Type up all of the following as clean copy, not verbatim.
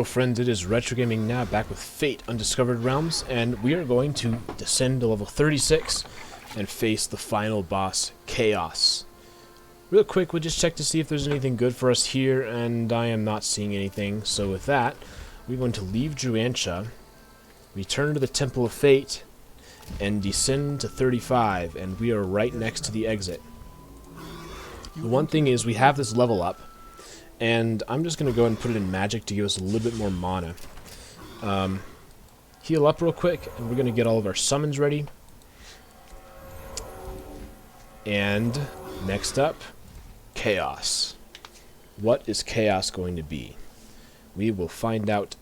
Hello friends, it is RetroGamingNow back with Fate Undiscovered Realms, and we are going to descend to level 36 and face the final boss, Kaos. Real quick, we'll just check to see if there's anything good for us here, and I am not seeing anything. So with that, we're going to leave Druantia, return to the Temple of Fate, and descend to 35, and we are right next to the exit. The one thing is, we have this level up, and I'm just going to go ahead and put it in magic to give us a little bit more mana. Heal up real quick, and we're going to get all of our summons ready. And next up, Kaos. What is Kaos going to be? We will find out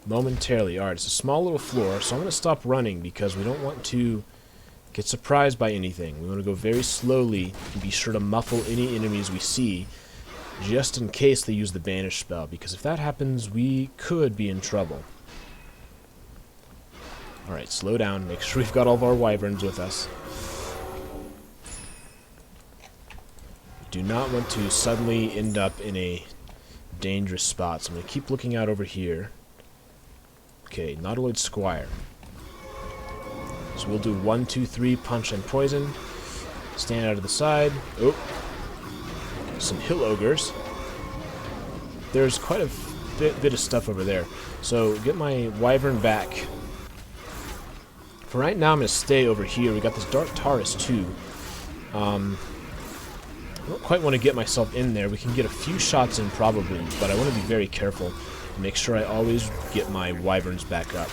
momentarily. Alright, it's a small little floor, so I'm going to stop running because we don't want to get surprised by anything. We want to go very slowly and be sure to muffle any enemies we see, just in case they use the banish spell, because if that happens, we could be in trouble. Alright, slow down, make sure we've got all of our wyverns with us. We do not want to suddenly end up in a dangerous spot, so I'm going to keep looking out over here. Okay, Nautiloid Squire. So we'll do 1, 2, 3, punch and poison. Stand out of the side. Oh. Some hill ogres. There's quite a bit of stuff over there. So get my wyvern back. For right now, I'm going to stay over here. We got this Dark Taurus too. I don't quite want to get myself in there. We can get a few shots in probably, but I want to be very careful to make sure I always get my wyverns back up.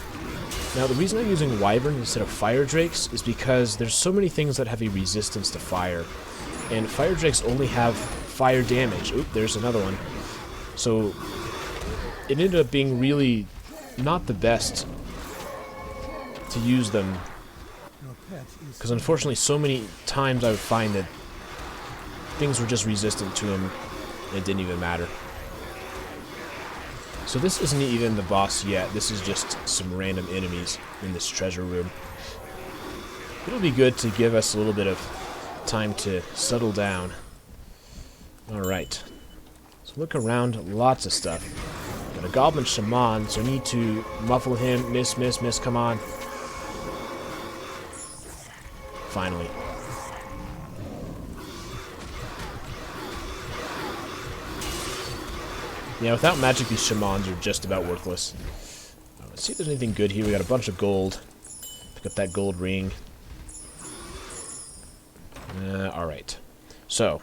Now, the reason I'm using wyverns instead of fire drakes is because there's so many things that have a resistance to fire, and fire drakes only have fire damage. Oop, there's another one. So it ended up being really not the best to use them, because unfortunately so many times I would find that things were just resistant to him and it didn't even matter. So this isn't even the boss yet, this is just some random enemies in this treasure room. It'll be good to give us a little bit of time to settle down. Alright, so look around, lots of stuff. Got a goblin shaman, so I need to muffle him. Miss, miss, miss, come on. Finally. Yeah, without magic, these shamans are just about worthless. Let's see if there's anything good here. We got a bunch of gold. Pick up that gold ring. Alright. So,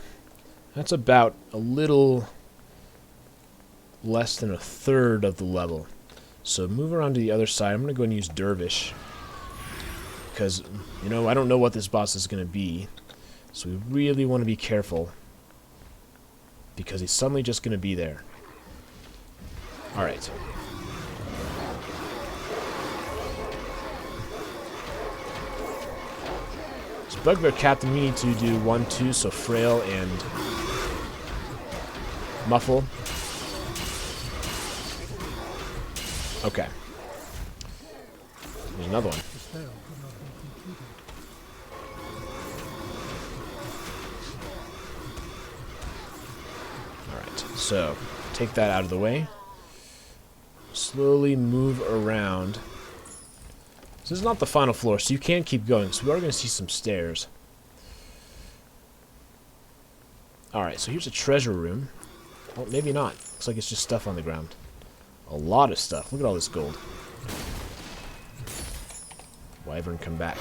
that's about a little less than a third of the level. So move around to the other side. I'm going to go and use Dervish, because, you know, I don't know what this boss is going to be. So we really want to be careful, because he's suddenly just going to be there. Alright. So Bugbear Captain, we need to do 1, 2, so Frail and Muffle. Okay. There's another one. Alright, so take that out of the way. Slowly move around. This is not the final floor, so you can keep going. So we are going to see some stairs. Alright, so here's a treasure room. Well, maybe not. Looks like it's just stuff on the ground. A lot of stuff. Look at all this gold. Wyvern, come back.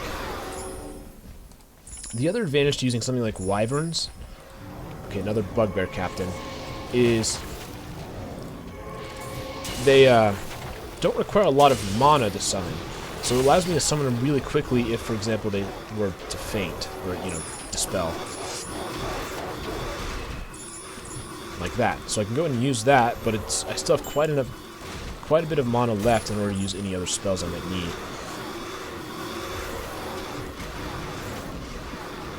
The other advantage to using something like wyverns, okay, another Bugbear Captain, is they don't require a lot of mana to summon. So it allows me to summon them really quickly if, for example, they were to faint, or, you know, dispel. Like that. So I can go and use that, but I still have quite a bit of mana left in order to use any other spells I might need.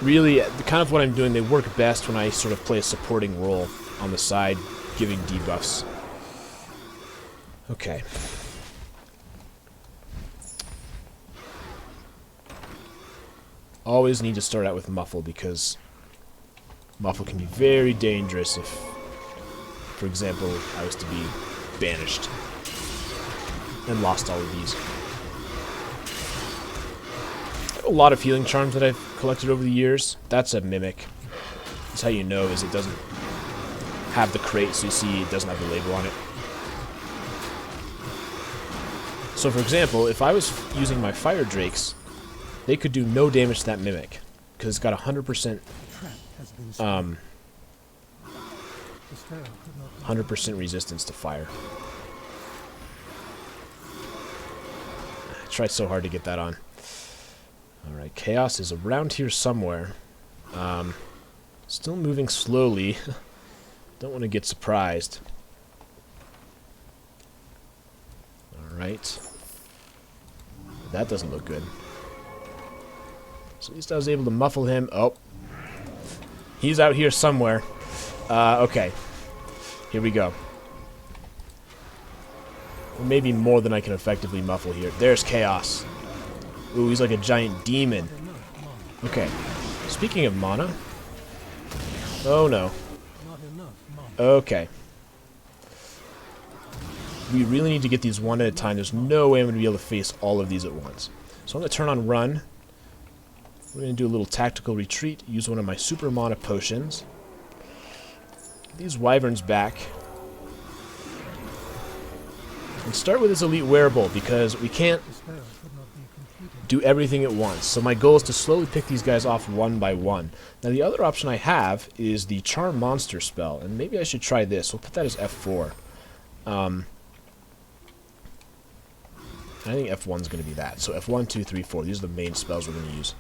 Really, kind of what I'm doing, they work best when I sort of play a supporting role on the side, giving debuffs. Okay. Always need to start out with Muffle, because Muffle can be very dangerous if, for example, I was to be banished. and lost all of these. I have a lot of healing charms that I've collected over the years. That's a mimic. That's how you know is it doesn't have the crate, so you see it doesn't have the label on it. So for example, if I was using my fire drakes, they could do no damage to that mimic because it's got 100% 100% resistance to fire. I tried so hard to get that on. Alright, Kaos is around here somewhere. Still moving slowly. Don't want to get surprised. Alright. That doesn't look good. So at least I was able to muffle him. Oh. He's out here somewhere. Okay. Here we go. Maybe more than I can effectively muffle here. There's Kaos. Ooh, he's like a giant demon. Okay. Speaking of mana. Oh no. Okay. We really need to get these one at a time. There's no way I'm going to be able to face all of these at once. So I'm going to turn on Run. We're going to do a little tactical retreat. Use one of my super mana potions. Get these wyverns back. And start with this elite wearable because we can't do everything at once. So my goal is to slowly pick these guys off one by one. Now the other option I have is the Charm Monster spell. And maybe I should try this. We'll put that as F4. I think F1 is going to be that. So F1, 2, 3, 4. These are the main spells we're going to use.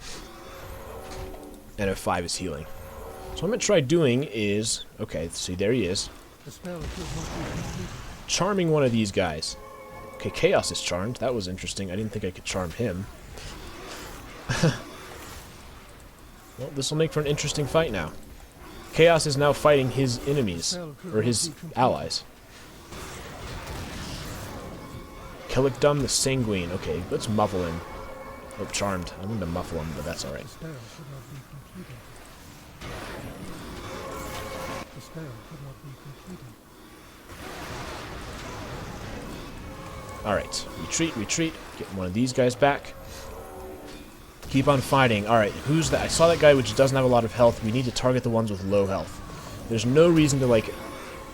And F5 is healing. So what I'm going to try doing is... Okay, see, there he is. Charming one of these guys. Okay, Kaos is charmed. That was interesting. I didn't think I could charm him. Well, this will make for an interesting fight now. Kaos is now fighting his enemies. Or his allies. Kilikdum the Sanguine. Okay, let's muffle him. Oh, charmed. I'm going to muffle him, but that's alright. Alright, retreat, retreat. Get one of these guys back. Keep on fighting. Alright, who's that? I saw that guy which doesn't have a lot of health. We need to target the ones with low health. There's no reason to, like,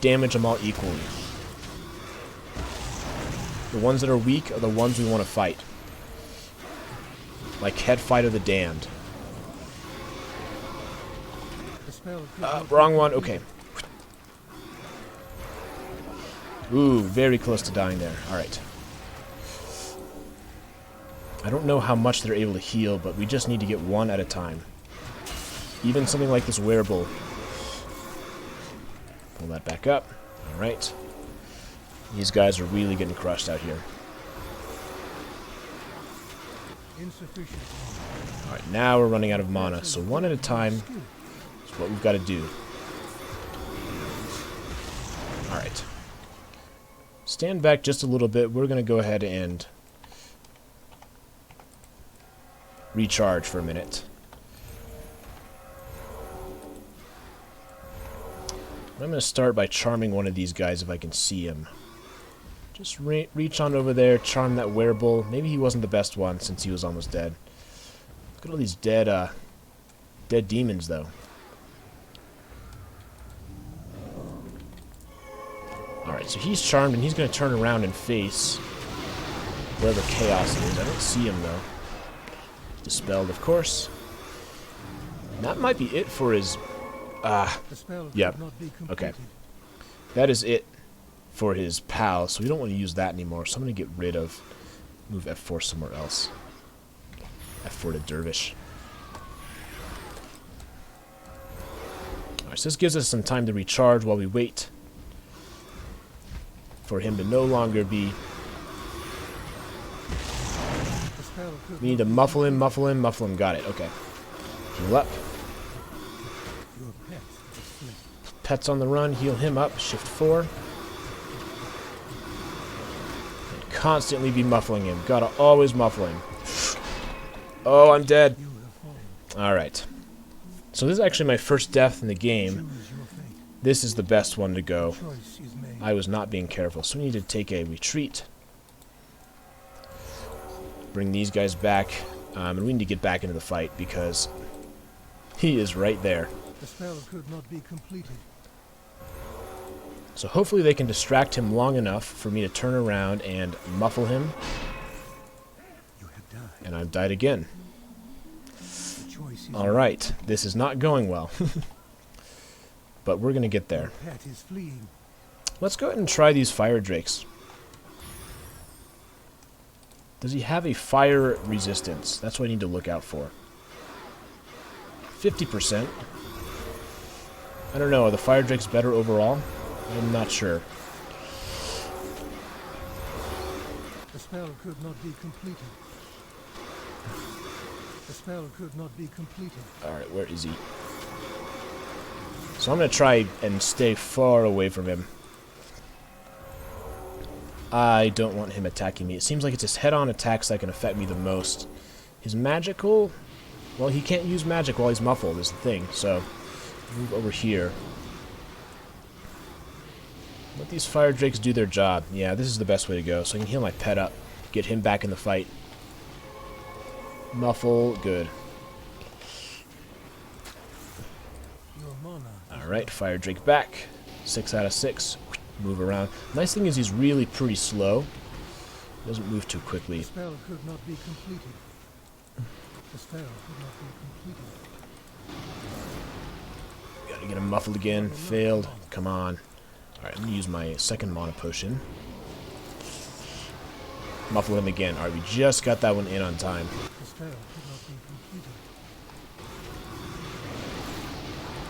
damage them all equally. The ones that are weak are the ones we want to fight. Like Head Fighter the Damned. Wrong one. Okay. Ooh, very close to dying there. Alright. I don't know how much they're able to heal, but we just need to get one at a time. Even something like this wearable. Pull that back up. Alright. These guys are really getting crushed out here. Alright, now we're running out of mana, so one at a time is what we've got to do. Alright. Stand back just a little bit. We're going to go ahead and recharge for a minute. I'm going to start by charming one of these guys if I can see him. Just reach on over there, charm that wearable. Maybe he wasn't the best one since he was almost dead. Look at all these dead demons, though. Alright, so he's charmed, and he's going to turn around and face wherever Kaos is. I don't see him, though. Dispelled, of course. And that might be it for his... yeah. Okay. That is it for his pal, so we don't want to use that anymore. So I'm going to get rid of... Move F4 somewhere else. F4 to Dervish. Alright, so this gives us some time to recharge while we wait for him to no longer be... We need to muffle him, muffle him, muffle him. Got it, okay. Heal up. Pet's on the run, heal him up, shift 4. And constantly be muffling him. Gotta always muffle him. Oh, I'm dead. Alright. So this is actually my first death in the game. This is the best one to go. I was not being careful, so we need to take a retreat. Bring these guys back. And we need to get back into the fight because he is right there. The spell could not be completed. So hopefully they can distract him long enough for me to turn around and muffle him. You have died. And I've died again. The choice is Alright, this is not going well. But we're going to get there. Your pet is fleeing. Let's go ahead and try these fire drakes. Does he have a fire resistance? That's what I need to look out for. 50%. I don't know, are the fire drakes better overall? I'm not sure. The spell could not be completed. The spell could not be completed. Alright, where is he? So I'm going to try and stay far away from him. I don't want him attacking me. It seems like it's his head-on attacks that can affect me the most. His magical... Well, he can't use magic while he's muffled is the thing, so... Move over here. Let these fire drakes do their job. Yeah, this is the best way to go, so I can heal my pet up. Get him back in the fight. Muffle, good. Alright, fire drake back. 6 out of 6. Move around. Nice thing is he's really pretty slow. Doesn't move too quickly. The spell could not be completed. The spell could not be completed. Gotta get him muffled again. Failed. Come on. Alright, I'm gonna use my second mana potion. Muffle him again. Alright, we just got that one in on time. The spell could not be completed.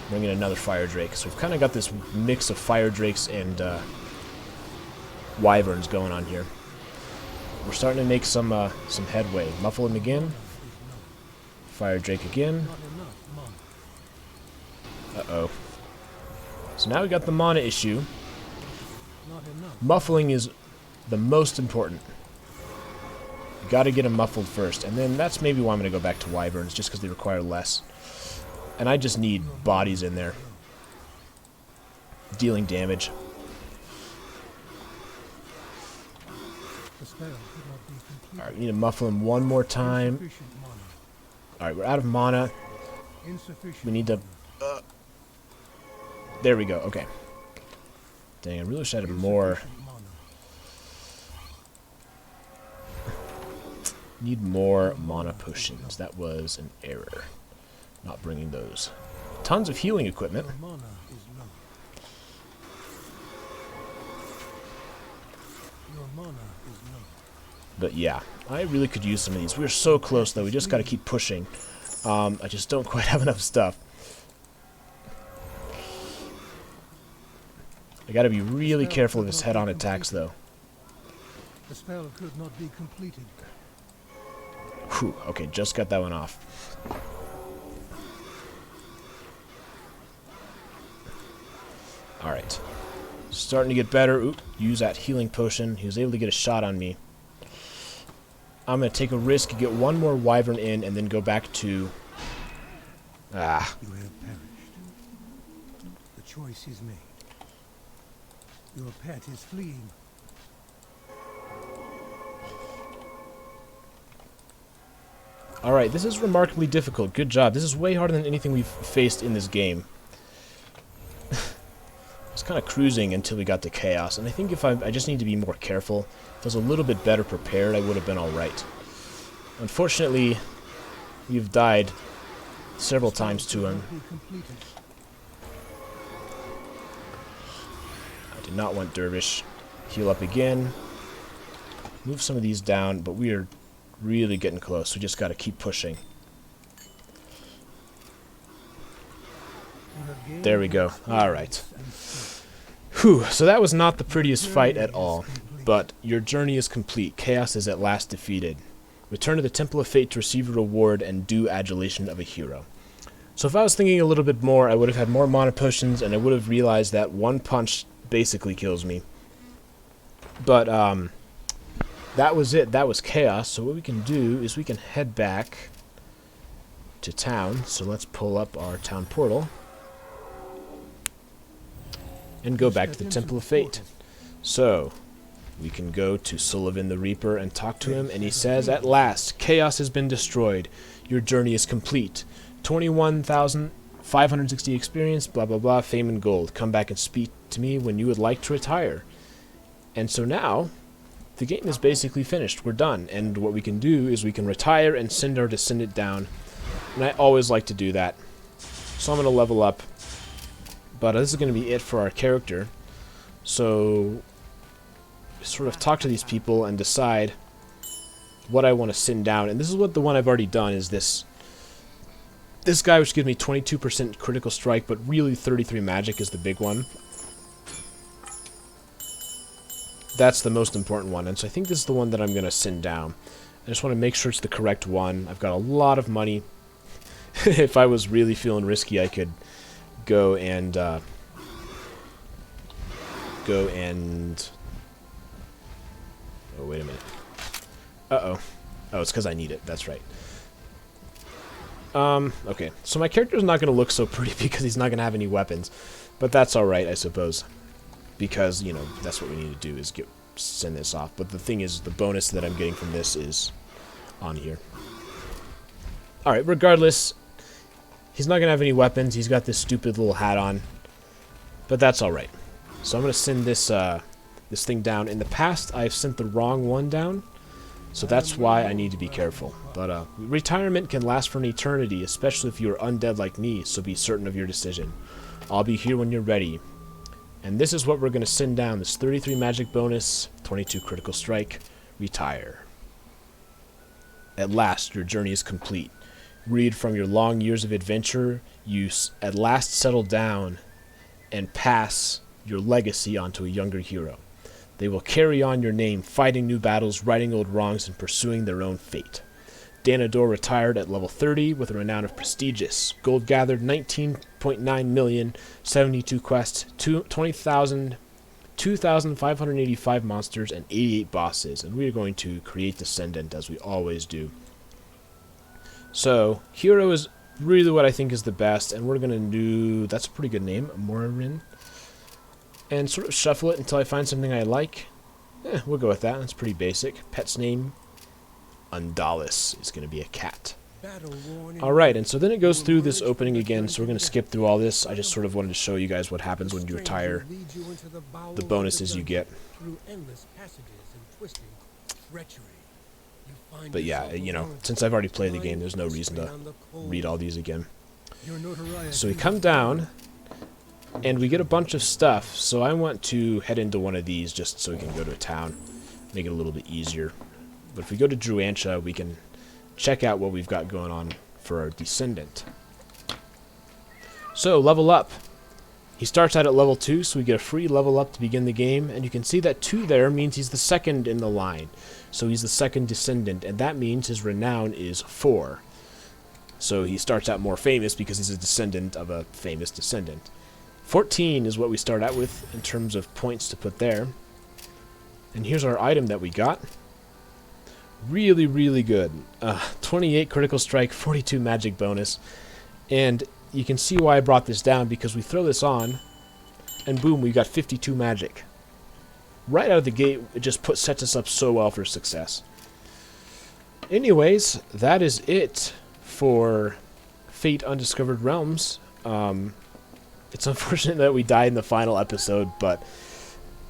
Bring in another fire drake. So we've kind of got this mix of fire drakes and wyverns going on here. We're starting to make some headway. Muffle him again. Fire drake again. Uh-oh. So now we got the mana issue. Muffling is the most important. You gotta get him muffled first, and then that's maybe why I'm gonna go back to wyverns, just because they require less. And I just need bodies in there. Dealing damage. Alright, we need to muffle him one more time. Alright, we're out of mana. We need to... there we go, okay. Dang, I really wish I had more... Need more mana potions. That was an error. Not bringing those. Tons of healing equipment. But yeah, I really could use some of these. We're so close though, we just gotta keep pushing. I just don't quite have enough stuff. I gotta be really careful of his head-on attacks though. The spell could not be completed. Whew, okay, just got that one off. Alright. Starting to get better. Oop, use that healing potion. He was able to get a shot on me. I'm going to take a risk, get one more wyvern in, and then go back to... Ah. You have perished. The choice is made. Your pet is fleeing. Alright, this is remarkably difficult. Good job. This is way harder than anything we've faced in this game. I was kind of cruising until we got to Kaos, and I think if I just need to be more careful. If I was a little bit better prepared, I would have been alright. Unfortunately, we've died several times to him. I did not want Dervish. Heal up again. Move some of these down, but we are really getting close. We just got to keep pushing. There we go. Alright. Whew, so that was not the prettiest fight at all. But your journey is complete. Chaos is at last defeated. Return to the Temple of Fate to receive a reward and due adulation of a hero. So if I was thinking a little bit more, I would have had more mana potions, and I would have realized that one punch basically kills me. But, that was it. That was Chaos. So what we can do is we can head back to town. So let's pull up our town portal. And go back to the Temple of Fate. So, we can go to Sullivan the Reaper and talk to him, and he says, "At last, Chaos has been destroyed. Your journey is complete. 21,560 experience, blah blah blah, fame and gold. Come back and speak to me when you would like to retire." And so now, the game is basically finished. We're done. And what we can do is we can retire and send our descendant down. And I always like to do that. So I'm going to level up. But this is going to be it for our character. So, sort of talk to these people and decide what I want to send down. And this is what the one I've already done is this guy, which gives me 22% critical strike, but really 33 magic is the big one. That's the most important one, and so I think this is the one that I'm going to send down. I just want to make sure it's the correct one. I've got a lot of money. If I was really feeling risky, I could go and oh, wait a minute. Uh-oh. Oh, it's because I need it. That's right. Okay. So my character's not going to look so pretty because he's not going to have any weapons. But that's alright, I suppose. Because, you know, that's what we need to do is send this off. But the thing is, the bonus that I'm getting from this is on here. Alright, regardless, he's not going to have any weapons. He's got this stupid little hat on. But that's alright. So I'm going to send this this thing down. In the past, I've sent the wrong one down. So that's why I need to be careful. But retirement can last for an eternity, especially if you're undead like me, so be certain of your decision. I'll be here when you're ready. And this is what we're going to send down. This 33 magic bonus, 22 critical strike, retire. At last, your journey is complete. Read from your long years of adventure, you at last settle down and pass your legacy onto a younger hero. They will carry on your name, fighting new battles, righting old wrongs, and pursuing their own fate. Danador retired at level 30 with a renown of prestigious. Gold gathered 19.9 million, 72 quests, 2,585 monsters, and 88 bosses. And we are going to create Descendant as we always do. So, Hero is really what I think is the best, and we're going to do, that's a pretty good name, Morin. And sort of shuffle it until I find something I like. We'll go with that, that's pretty basic. Pet's name. Undalis is going to be a cat. Alright, and so then it goes through this opening again, so we're going to skip through all this. I just sort of wanted to show you guys what happens when you retire, the bonuses you get. But yeah, you know, since I've already played the game, there's no reason to read all these again. So we come down, and we get a bunch of stuff, so I want to head into one of these just so we can go to a town, make it a little bit easier. But if we go to Druantia, we can check out what we've got going on for our Descendant. So, level up. He starts out at level 2, so we get a free level up to begin the game. And you can see that 2 there means he's the second in the line. So he's the second Descendant, and that means his renown is 4. So he starts out more famous because he's a descendant of a famous descendant. 14 is what we start out with in terms of points to put there. And here's our item that we got. Really, really good. 28 critical strike, 42 magic bonus. And you can see why I brought this down, because we throw this on, and boom, we got 52 magic. Right out of the gate, it just sets us up so well for success. Anyways, that is it for Fate Undiscovered Realms. It's unfortunate that we died in the final episode, but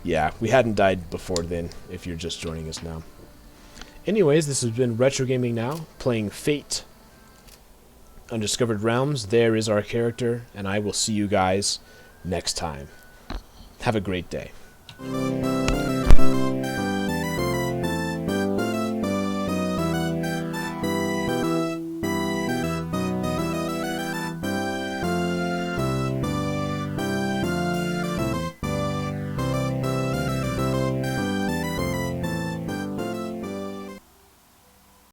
yeah, we hadn't died before then, if you're just joining us now. Anyways, this has been RetroGamingNow, playing Fate Undiscovered Realms. There is our character, and I will see you guys next time. Have a great day.